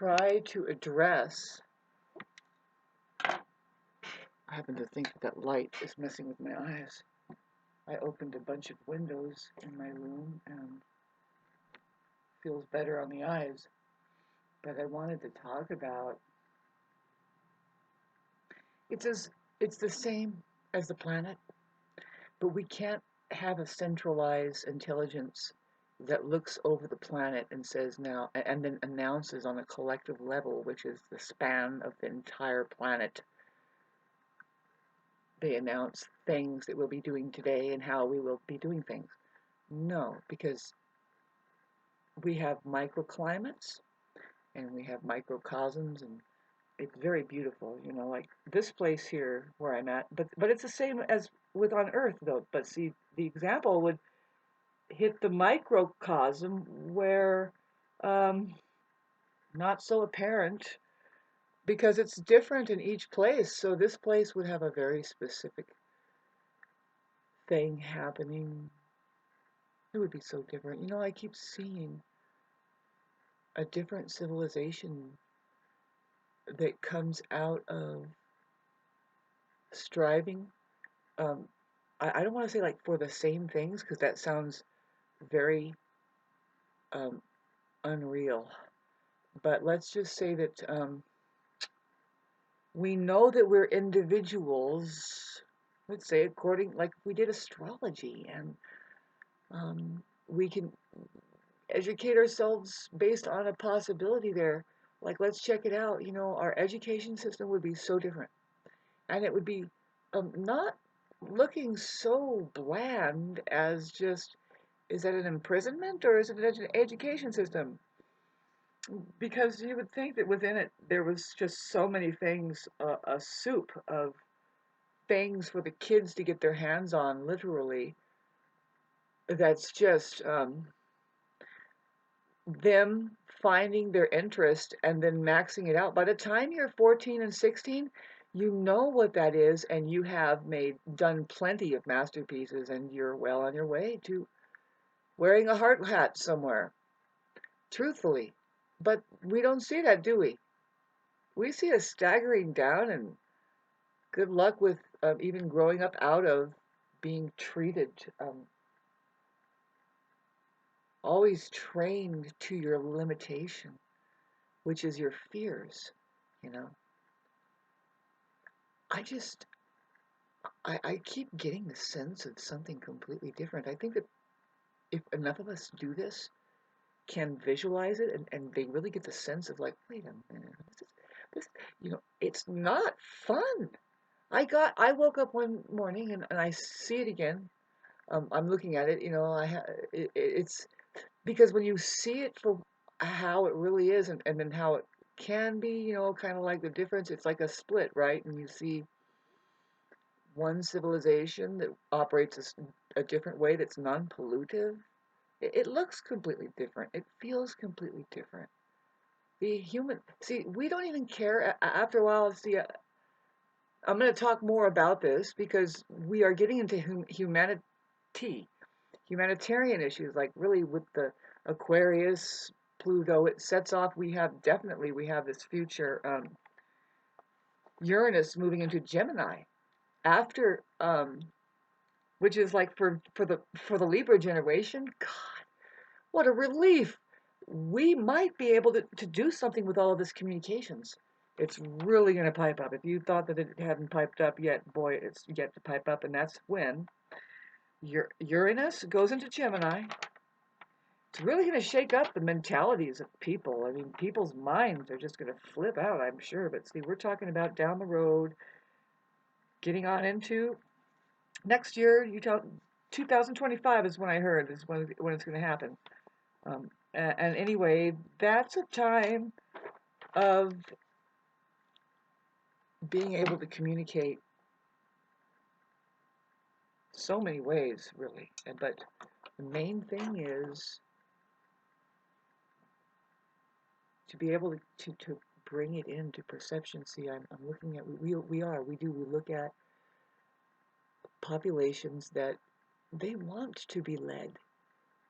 try to address, I happen to think that light is messing with my eyes. I opened a bunch of windows in my room and feels better on the eyes. But I wanted to talk about, it's the same as the planet, but we can't have a centralized intelligence that looks over the planet and says now, and then announces on a collective level, which is the span of the entire planet. They announce things that we'll be doing today and how we will be doing things. No, because we have microclimates and we have microcosms, and it's very beautiful, you know, like this place here where I'm at, but it's the same as with on Earth though. But see, the example would hit the microcosm where not so apparent because it's different in each place. So this place would have a very specific thing happening. It would be so different. You know, I keep seeing a different civilization that comes out of striving. Um, I don't want to say like for the same things because that sounds very um, unreal. But let's just say that we know that we're individuals. Let's say according, like we did astrology, and we can educate ourselves based on a possibility there. Like, let's check it out. You know, our education system would be so different, and it would be not looking so bland as just, is that an imprisonment or is it an education system? Because you would think that within it there was just so many things, a soup of things for the kids to get their hands on, literally, that's just them finding their interest and then maxing it out. By the time you're 14 and 16, you know what that is, and you have done plenty of masterpieces, and you're well on your way to wearing a hard hat somewhere, truthfully. But we don't see that, do we? We see a staggering down, and good luck with even growing up out of being treated, always trained to your limitation, which is your fears, you know. I just, I keep getting the sense of something completely different. I think that if enough of us do this, can visualize it, and they really get the sense of like, wait a minute, this, you know, it's not fun. I woke up one morning and I see it again. I'm looking at it, you know, it's because when you see it for how it really is, and then how it can be, you know, kind of like the difference, it's like a split, right? And you see one civilization that operates a different way that's non-pollutive. It looks completely different. It feels completely different. The human, see, we don't even care. After a while, see, I'm going to talk more about this because we are getting into humanitarian issues, like really with the Aquarius, Pluto. It sets off. We have this future Uranus moving into Gemini after, which is like for the Libra generation. God, what a relief! We might be able to do something with all of this communications. It's really going to pipe up. If you thought that it hadn't piped up yet, boy, it's yet to pipe up, and that's when Uranus goes into Gemini. It's really going to shake up the mentalities of people. I mean, people's minds are just going to flip out, I'm sure. But see, we're talking about down the road, getting on into next year. 2025 is when I heard is when it's going to happen. And anyway, that's a time of being able to communicate so many ways, really. But the main thing is to be able to bring it into perception. See, I'm looking at, we look at populations that they want to be led.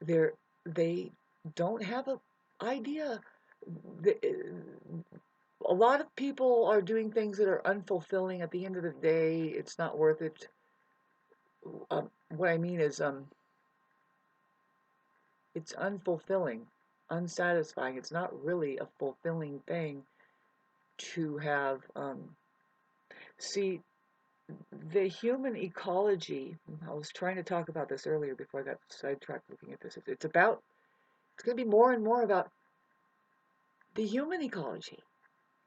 They don't have an idea the, a lot of people are doing things that are unfulfilling. At the end of the day, it's not worth it. What I mean is, it's unfulfilling, unsatisfying. It's not really a fulfilling thing to have. See, the human ecology. I was trying to talk about this earlier before I got sidetracked looking at this. It's about. It's going to be more and more about the human ecology.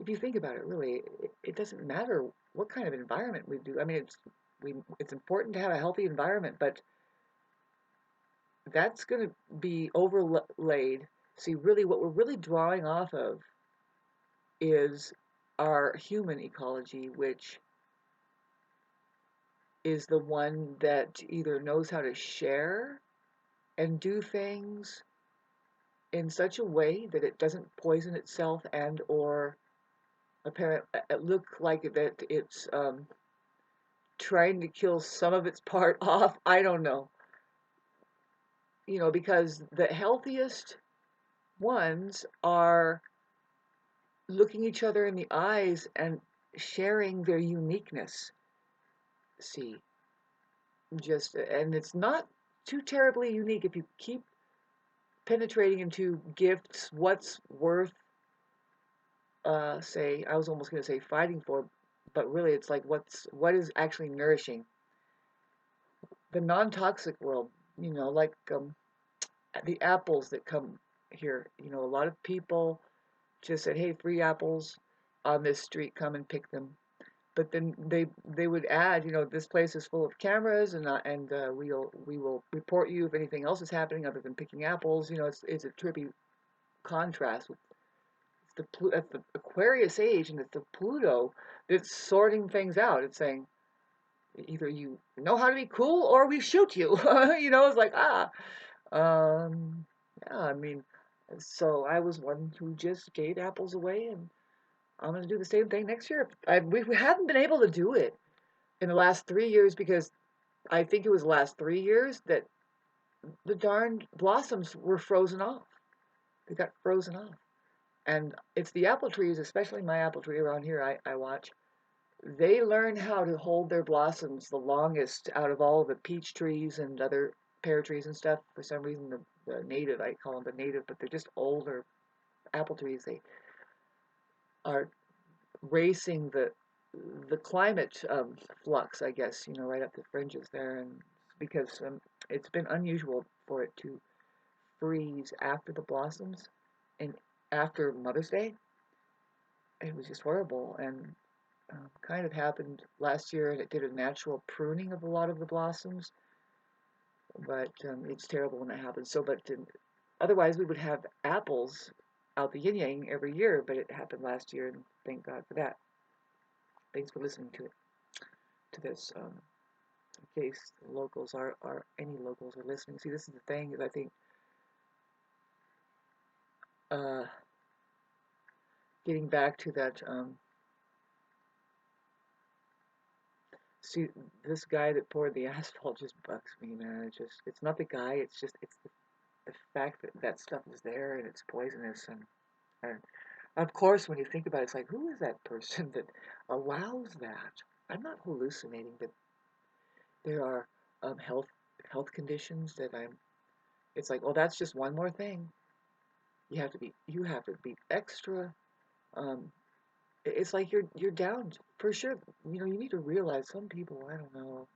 If you think about it, really, it doesn't matter what kind of environment we do. I mean, it's important to have a healthy environment, but that's going to be overlaid. See, really, what we're really drawing off of is our human ecology, which is the one that either knows how to share and do things in such a way that it doesn't poison itself and or apparent look like that it's trying to kill some of its part off. I don't know. Because the healthiest ones are looking each other in the eyes and sharing their uniqueness. See, and it's not too terribly unique if you keep penetrating into gifts, what's worth, say, I was almost going to say fighting for, but really it's like what is actually nourishing. The non-toxic world, like the apples that come here. A lot of people just said, "Hey, free apples on this street, come and pick them." But then they would add, this place is full of cameras, and we will report you if anything else is happening other than picking apples. It's a trippy contrast with at the Aquarius age, and it's the Pluto that's sorting things out. It's saying either you know how to be cool or we shoot you. It's like um, yeah. I mean, so I was one who just gave apples away, and I'm going to do the same thing next year. We haven't been able to do it in the last 3 years because I think it was the last 3 years that the darned blossoms were frozen off. They got frozen off. And it's the apple trees, especially my apple tree around here I watch. They learn how to hold their blossoms the longest out of all of the peach trees and other pear trees and stuff. For some reason, the native, I call them the native, but they're just older apple trees. They are racing the climate flux, I guess, right up the fringes there, and because it's been unusual for it to freeze after the blossoms and after Mother's Day. It was just horrible, and kind of happened last year, and it did a natural pruning of a lot of the blossoms, but it's terrible when that happens. So, but otherwise, we would have apples out the yin yang every year, but it happened last year, and thank God for that. Thanks for listening to this. In case locals are any locals are listening. See, this is the thing is I think uh, getting back to that. See, this guy that poured the asphalt just bugs me, man. It's not the guy. It's the fact that that stuff is there and it's poisonous and of course when you think about it, it's like who is that person that allows that? I'm not hallucinating that there are health conditions that I'm. It's like, oh, that's just one more thing. You have to be extra. Um, it's like you're down for sure. You need to realize some people. I don't know.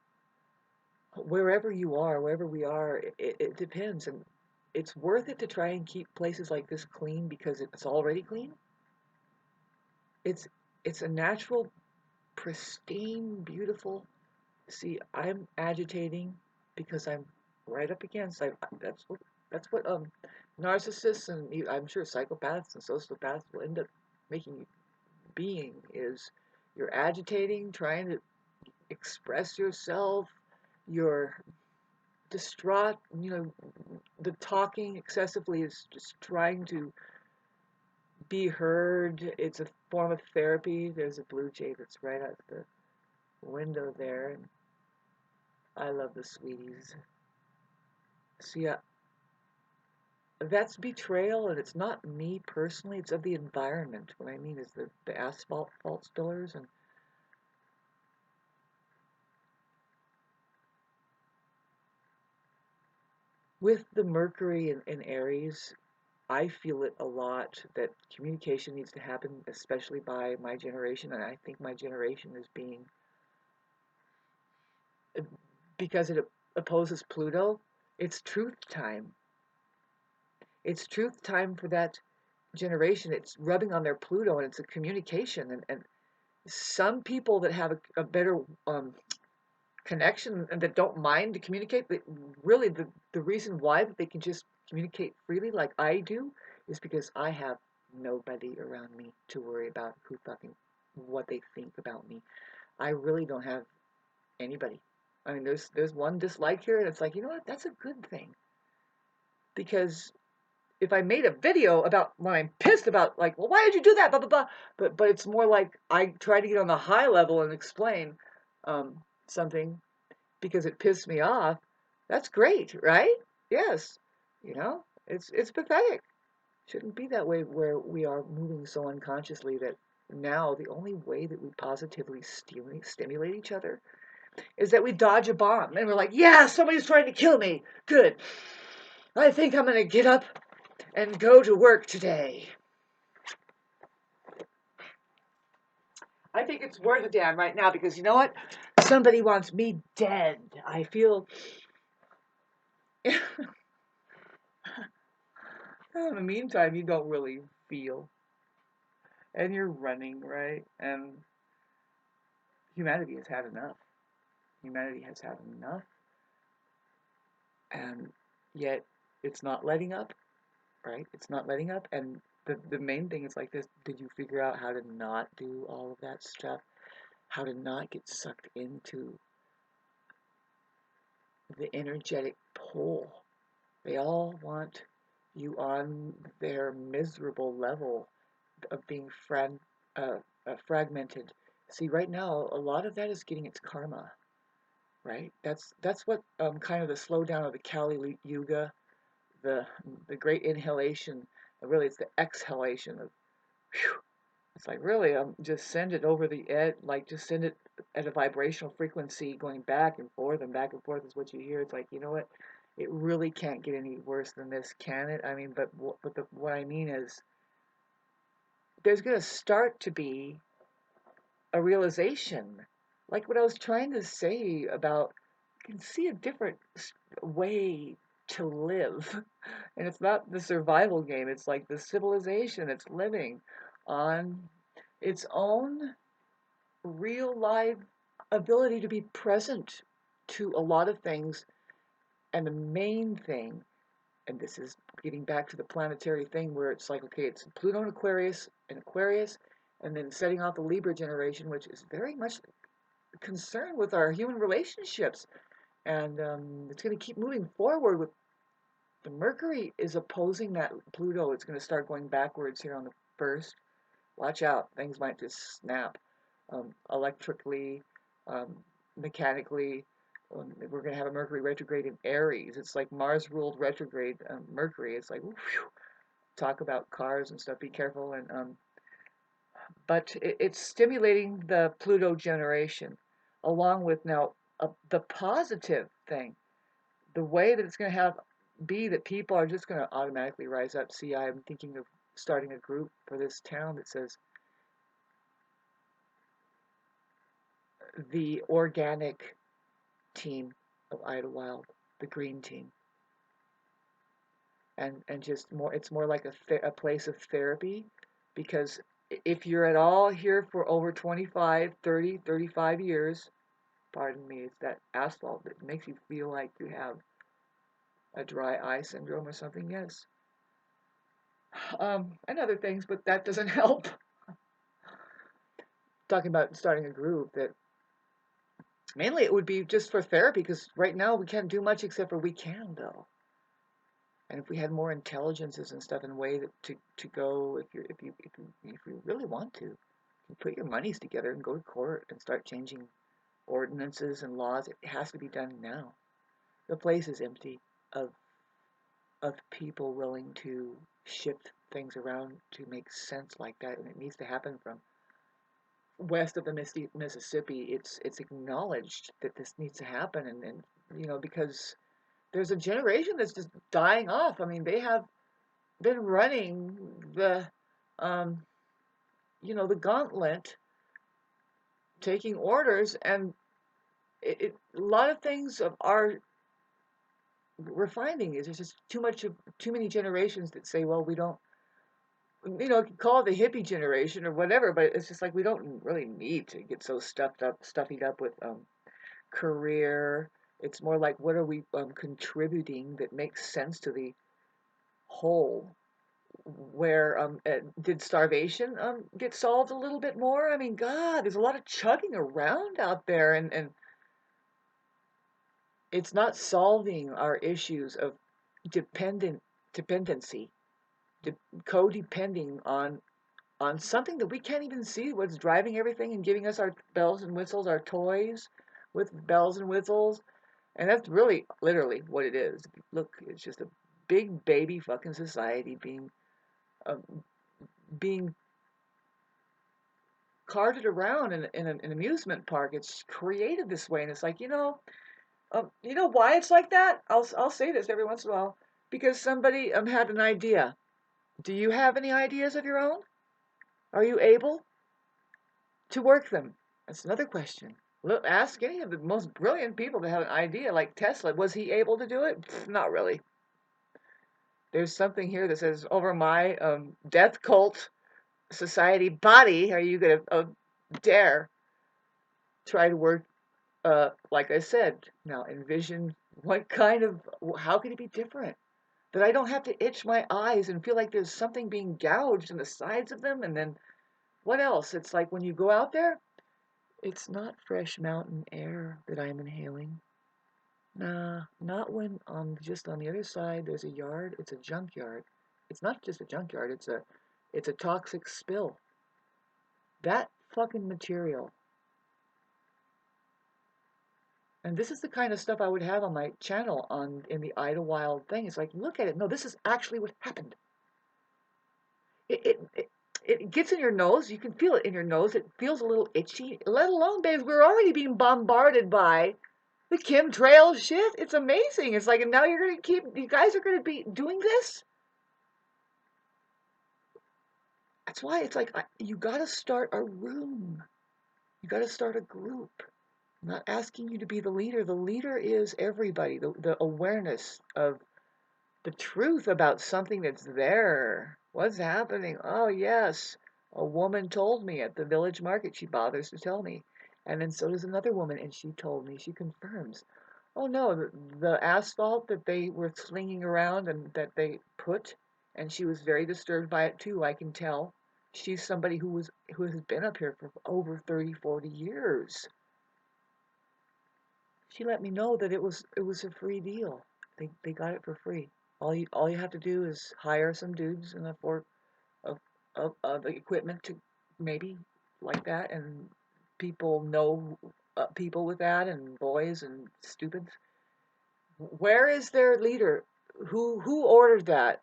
Wherever you are, wherever we are, it depends, and it's worth it to try and keep places like this clean because it's already clean. It's it's a natural, pristine, beautiful. See, I'm agitating because I'm right up against. That's what narcissists and I'm sure psychopaths and sociopaths will end up making you being is you're agitating, trying to express yourself, you're distraught, the talking excessively is just trying to be heard. It's a form of therapy. There's a blue jay that's right out the window there, and I love the sweeties. See, that's betrayal, and it's not me personally, it's of the environment. What I mean is the asphalt fault spillers, and with the Mercury in Aries, I feel it a lot that communication needs to happen, especially by my generation, and I think my generation is being, because it opposes Pluto, it's truth time. It's truth time for that generation. It's rubbing on their Pluto, and it's a communication, and some people that have a better connection and that don't mind to communicate, but really the reason why that they can just communicate freely like I do is because I have nobody around me to worry about who fucking what they think about me. I really don't have anybody. I mean, there's one dislike here, and it's like, you know what? That's a good thing, because if I made a video about when I'm pissed about, like, well, why did you do that? Blah blah blah. But it's more like I try to get on the high level and explain something because it pissed me off. That's great, right? Yes. It's pathetic. Shouldn't be that way, where we are moving so unconsciously that now the only way that we positively stimulate each other is that we dodge a bomb and we're like, yeah, somebody's trying to kill me. Good. I think I'm going to get up and go to work today. I think it's worth a damn right now, because you know what? Somebody wants me dead. I feel. In the meantime, you don't really feel. And you're running, right? And humanity has had enough. Humanity has had enough. And yet, it's not letting up, right? It's not letting up. And the main thing is like this: did you figure out how to not do all of that stuff? How to not get sucked into the energetic pull? They all want you on their miserable level of being fragmented. See, right now, a lot of that is getting its karma, right? That's what kind of the slowdown of the Kali Yuga, the the great inhalation. Really, it's the exhalation of. Whew, it's like, really, just send it over the edge, like just send it at a vibrational frequency, going back and forth is what you hear. It's like, you know what? It really can't get any worse than this, can it? I mean, what I mean is, there's going to start to be a realization, like what I was trying to say about, you can see a different way to live, and it's not the survival game. It's like the civilization. It's living on its own real live ability to be present to a lot of things. And the main thing, and this is getting back to the planetary thing, where it's like, okay, it's Pluto and Aquarius, and then setting off the Libra generation, which is very much concerned with our human relationships. And it's going to keep moving forward with the Mercury is opposing that Pluto. It's going to start going backwards here on the 1st. Watch out, things might just snap, electrically, um, mechanically. We're going to have a Mercury retrograde in Aries. It's like Mars ruled retrograde Mercury. It's like, whew, talk about cars and stuff. Be careful. And but it's stimulating the Pluto generation, along with now the positive thing. The way that it's going to be that people are just going to automatically rise up. See, I'm thinking of starting a group for this town that says the organic team of Idlewild, the green team, and just more. It's more like a place of therapy, because if you're at all here for over 25, 30, 35 years, pardon me, it's that asphalt that makes you feel like you have a dry eye syndrome or something. Yes, and other things, but that doesn't help. Talking about starting a group that mainly it would be just for therapy, because right now we can't do much except for we can though. And if we had more intelligences and stuff in a way that to go, if you really want to, you put your monies together and go to court and start changing ordinances and laws. It has to be done now. The place is empty of of people willing to shift things around to make sense like that, and it needs to happen from west of the Mississippi. It's acknowledged that this needs to happen, and because there's a generation that's just dying off. I mean, they have been running um, the gauntlet, taking orders, and a lot of things are we're finding is there's just too many generations that say, well, we don't, call it the hippie generation or whatever, but it's just like we don't really need to get so stuffied up with career. It's more like what are we contributing that makes sense to the whole. Where did starvation get solved a little bit more? I mean, God, there's a lot of chugging around out there, and it's not solving our issues of dependency, de- codepending on something that we can't even see what's driving everything and giving us our bells and whistles, our toys with bells and whistles. And that's really literally what it is. Look, it's just a big baby fucking society uh, being carted around in an amusement park. It's created this way, and it's like, you know why it's like that? I'll say this every once in a while because somebody had an idea. Do you have any ideas of your own? Are you able to work them? That's another question. Look, ask any of the most brilliant people that have an idea, like Tesla. Was he able to do it? Not really. There's something here that says, over my death cult society body, are you going to dare try to work, like I said, now envision how could it be different? That I don't have to itch my eyes and feel like there's something being gouged in the sides of them. And then what else? It's like when you go out there, it's not fresh mountain air that I'm inhaling. Nah, not when just on the other side there's a yard. It's a junkyard. It's not just a junkyard. It's a toxic spill. That fucking material. And this is the kind of stuff I would have on my channel in the Idlewild thing. It's like, look at it. No, this is actually what happened. It, it, it, it gets in your nose. You can feel it in your nose. It feels a little itchy. Let alone, babes, we're already being bombarded by the chemtrail shit. It's amazing. It's like, and now you guys are going to be doing this? That's why it's like, you got to start a room. You got to start a group. I'm not asking you to be the leader. The leader is everybody. The awareness of the truth about something that's there. What's happening? Oh, yes. A woman told me at the village market. She bothers to tell me. And then so does another woman, and she told me, she confirms. Oh, no, the asphalt that they were slinging around and that they put, and she was very disturbed by it too, I can tell. She's somebody who has been up here for over 30, 40 years. She let me know that it was a free deal. They got it for free. All you have to do is hire some dudes and afford of equipment to maybe like that, and people know people with that, and boys and stupids. Where is their leader? Who ordered that?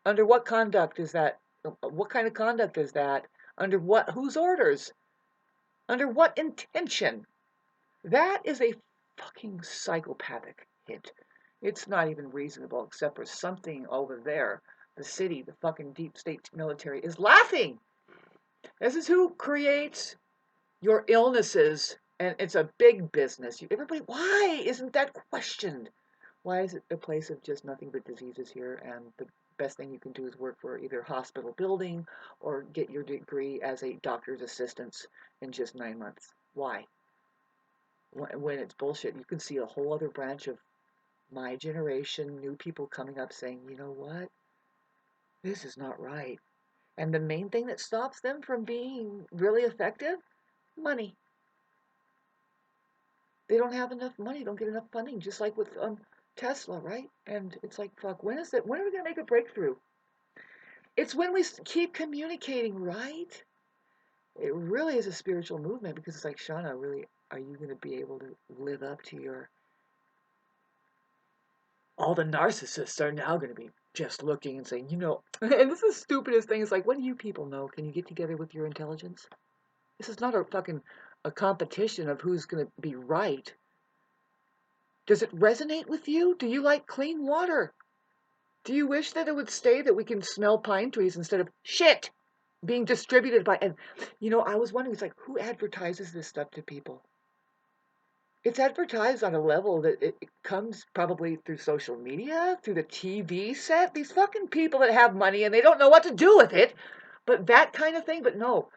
Under what conduct is that? What kind of conduct is that? Under what? Whose orders? Under what intention? That is a fucking psychopathic hit. It's not even reasonable except for something over there. The city, the fucking deep state military is laughing. This is who creates your illnesses, and it's a big business. Everybody, why isn't that questioned? Why is it a place of just nothing but diseases here, and the best thing you can do is work for either hospital building or get your degree as a doctor's assistant in just 9 months? Why? When it's bullshit, you can see a whole other branch of my generation, new people coming up saying, you know what? This is not right. And the main thing that stops them from being really effective? Money. They don't have enough money, don't get enough funding, just like with Tesla, right? And it's like, fuck, when are we going to make a breakthrough? It's when we keep communicating, right? It really is a spiritual movement because it's like, Shauna, really, are you going to be able to live up to your all the narcissists are now going to be just looking and saying, and this is the stupidest thing. It's like, what do you people know? Can you get together with your intelligence? This is not a competition of who's going to be right. Does it resonate with you? Do you like clean water? Do you wish that it would stay that we can smell pine trees instead of shit being distributed by, and I was wondering, it's like, who advertises this stuff to people? It's advertised on a level that it comes probably through social media, through the TV set. These fucking people that have money and they don't know what to do with it, but that kind of thing. But no,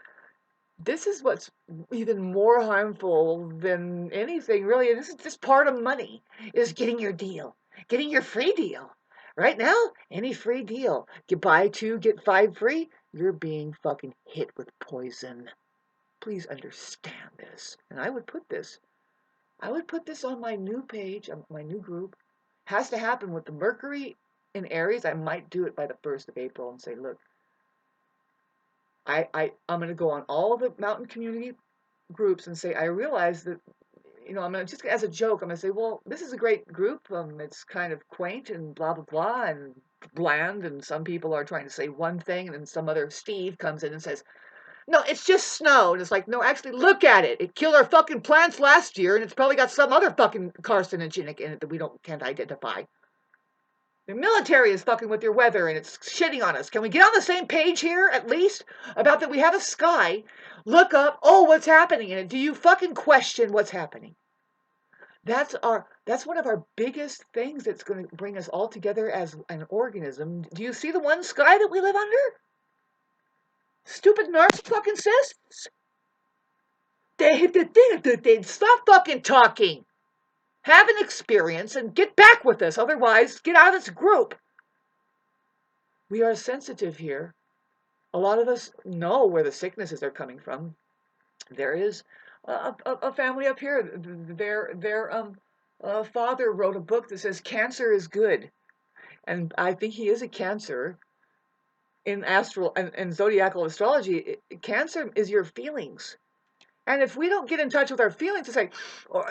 this is what's even more harmful than anything, really. And this is just part of money, is getting your deal, getting your free deal. Right now, any free deal, you buy 2, get 5 free, you're being fucking hit with poison. Please understand this. And I would put this on my new page, on my new group. Has to happen with the Mercury in Aries. I might do it by the 1st of April and say, look, I'm going to go on all the mountain community groups and say, I realize that, I'm going to just, as a joke, I'm going to say, well, this is a great group. It's kind of quaint and blah, blah, blah, and bland. And some people are trying to say one thing, and then some other Steve comes in and says, no, it's just snow. And it's like, no, actually, look at it. It killed our fucking plants last year, and it's probably got some other fucking carcinogenic in it that we can't identify. The military is fucking with your weather, and it's shitting on us. Can we get on the same page here, at least, about that we have a sky? Look up, what's happening in it? Do you fucking question what's happening? That's one of our biggest things that's going to bring us all together as an organism. Do you see the one sky that we live under? Stupid narc fucking cysts. They stop fucking talking. Have an experience and get back with us. Otherwise, get out of this group. We are sensitive here. A lot of us know where the sicknesses are coming from. There is a family up here. Their father wrote a book that says cancer is good, and I think he is a Cancer. In astral and zodiacal astrology, Cancer is your feelings. And if we don't get in touch with our feelings, it's like,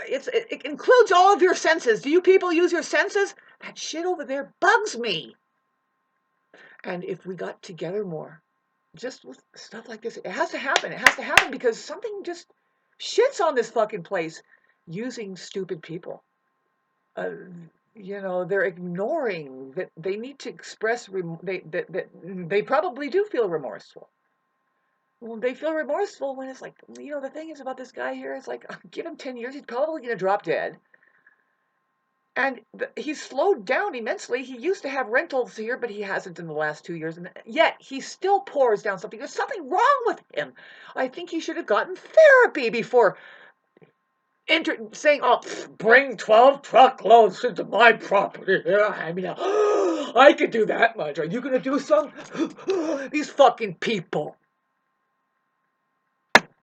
it includes all of your senses. Do you people use your senses? That shit over there bugs me. And if we got together more, just with stuff like this, it has to happen. It has to happen because something just shits on this fucking place using stupid people. They're ignoring that they need to express, that they probably do feel remorseful. Well, they feel remorseful when it's like, the thing is about this guy here, it's like, give him 10 years, he's probably going to drop dead. And he's slowed down immensely. He used to have rentals here, but he hasn't in the last 2 years. And yet, he still pours down something. There's something wrong with him. I think he should have gotten therapy before saying, bring 12 truckloads into my property. I mean, I could do that much. Are you going to do some? These fucking people.